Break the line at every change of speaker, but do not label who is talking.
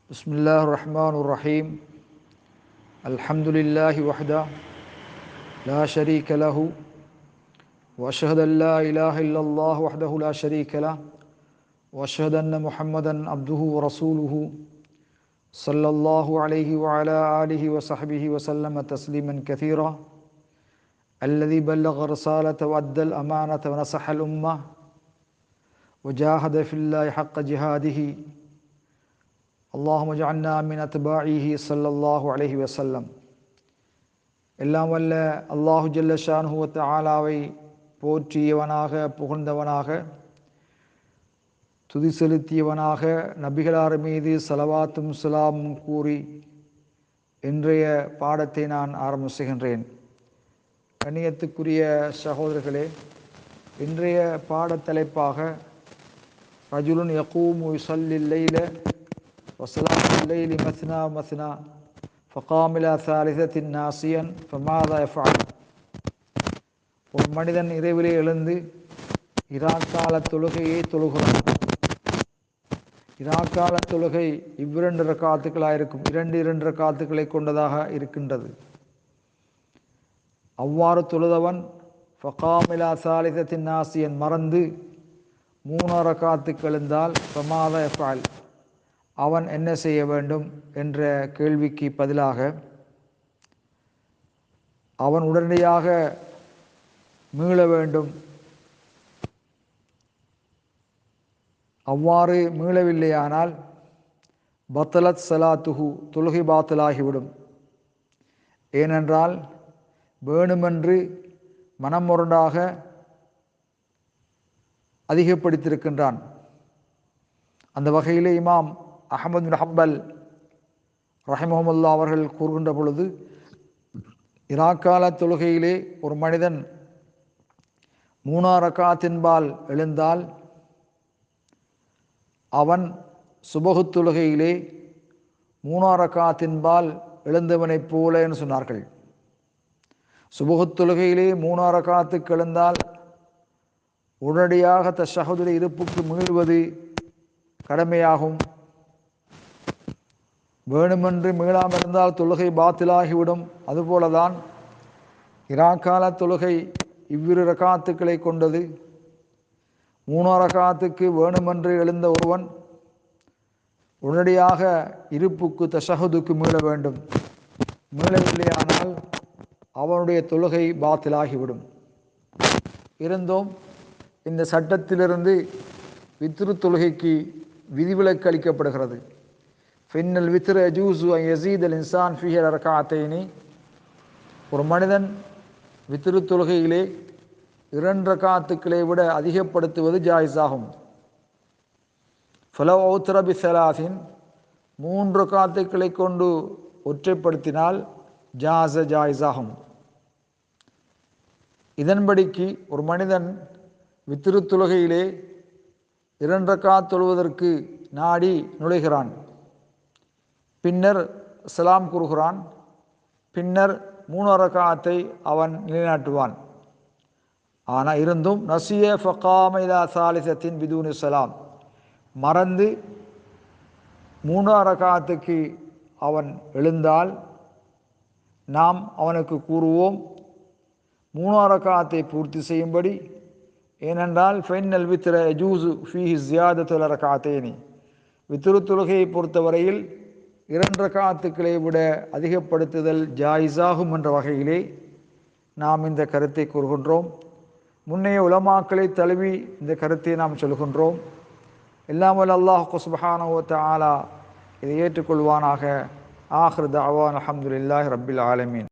بسم الله الرحمن الرحيم الحمد لله وحده لا شريك له وأشهد أن لا إله إلا الله وحده لا شريك له وأشهد أن محمدا عبده ورسوله صلى الله عليه وعلى آله وصحبه وسلم تسليما كثيرا الذي بلغ الرسالة وأدى الأمانة ونصح الأمة وجاهد في الله حق جهاده اللهم اجعلنا من أتباعه صلى الله عليه وسلم. எல்லாம் வல்ல அல்லாஹு ஜல்ல ஷானுஹு வ தஆலாவை போற்றியவனாக புகழ்ந்தவனாக துதி செலுத்தியவனாக நபிகளார் மீது ஸலவாத்தும் ஸலாமும் கூறி இன்றைய பாடத்தை நான் ஆரம்பிச்சுகின்றேன். கண்ணியத்துக்குரிய சகோதரர்களே, இன்றைய பாடத்தலைப்பாக ரஜுலுன் யகூமு யுஸல்லில் லைல வஸலாத்துல் லைலி மஸ்னா மஸ்னா ஃபகாம இலா சாலிஸத்தின் நாசியன் ஃபமாதா யஃஅல். ஒரு மனிதன் இரவிலே எழுந்து இராக்கால தொழுகையை தொழுகிறான். இராக்கால தொழுகை இவ்விரண்டு ரக்காத்துக்களாக இருக்கும், இரண்டு ரக்காத்துக்களை கொண்டதாக இருக்கின்றது. அவ்வாறு தொழுதவன் ஃபகாம இலா சாலிஸத்தின் நாசியன் மறந்து 3 ரக்காத்துக்கு எழுந்தால் ஃபமாதா யஃஅல், அவன் என்ன செய்ய வேண்டும் என்ற கேள்விக்கு பதிலாக அவன் உடனடியாக மீள வேண்டும். அவ்வாறு மீளவில்லையானால் பத்தலத் சலாத்துஹு, தொழுகை பாத்திலாகிவிடும். ஏனென்றால் வேணுமென்று மனமுரண்டாக அதிகப்படுத்தியிருக்கின்றான். அந்த வகையிலே இமாம் அஹ்மத் பின் ஹம்பல் ரஹிமஹுல்லாஹ் அவர்கள் கூறுகின்ற பொழுது, இராக்கால தொழுகையிலே ஒரு மனிதன் 3 ரக்காத்தின்பால் எழுந்தால் அவன் சுபஹு தொழுகையிலே 3 ரக்காத்தின்பால் எழுந்தவனைப் போல என்று சொன்னார்கள். சுபஹு தொழுகையிலே 3 ரக்காத்துக்கு எழுந்தால் உடனடியாக தஷஹுதுடைய இருப்புக்கு மீள்வது கடமையாகும். வேணுமென்று மீளாமல் இருந்தால் தொழுகை பாத்திலாகிவிடும். அதுபோலதான் இராக்கால தொழுகை இவ்விரு ரக்காத்துக்களை கொண்டது. 3 ரக்காத்துக்கு வேணுமென்று எழுந்த ஒருவன் உடனடியாக இருப்புக்கு தஷஹுதுக்கு மீள வேண்டும். மீளவில்லையானால் அவனுடைய தொழுகை பாத்திலாகிவிடும். இருந்தும் இந்த சட்டத்திலிருந்து வித்ரு தொழுகைக்கு விதிவிலக்கு அளிக்கப்படுகிறது. ஃபின்னல் வித்ர யஜூஸு அன் யஸீதல் இன்சான் ஃபீஹி ரக்அத்தைனி, ஒரு மனிதன் வித்ரு தொழுகையிலே 2 ரக்காத்துக்களை விட அதிகப்படுத்துவது ஜாயிஸாகும். ஃபலவ் அவ்தர பிஸலாஸின், 3 ரக்காத்துக்களை கொண்டு ஒற்றைப்படுத்தினால் ஜாயிஸாகும். இதன்படிக்கு ஒரு மனிதன் வித்ரு தொழுகையிலே 2 ரக்காத் தொழுவதற்கு நாடி நுழைகிறான், பின்னர் சலாம் கூறுகிறான், பின்னர் 3 ரக்காத்தை அவன் நிலைநாட்டுவான். ஆனால் இருந்தும் நசிய ஃபகாம இலா சாலிஸத்தின் பிதூனி சலாம், மறந்து 3 ரக்காத்துக்கு அவன் எழுந்தால் நாம் அவனுக்கு கூறுவோம் 3 ரக்காத்தை பூர்த்தி செய்யும்படி. ஏனென்றால் ஃபைனல் வித்ர யஜூஸு ஃபீஹி ஸியாதத்துல் ரக்அத்தைனி, வித்ரு தொழுகையை பொறுத்தவரையில் 2 ரக்காத்துக்களை விட அதிகப்படுத்துதல் ஜாயிஸாகும் என்ற வகையிலே நாம் இந்த கருத்தை கூறுகின்றோம். முன்னைய உலமாக்களை தழுவி இந்த கருத்தை நாம் சொல்கின்றோம். எல்லாம் வல்ல அல்லாஹ் சுப்ஹானஹு வ தஆலா இதை ஏற்றுக்கொள்வானாக. ஆகிர் தஅவானா அல்ஹம்துலில்லாஹி ரப்பில் ஆலமீன்.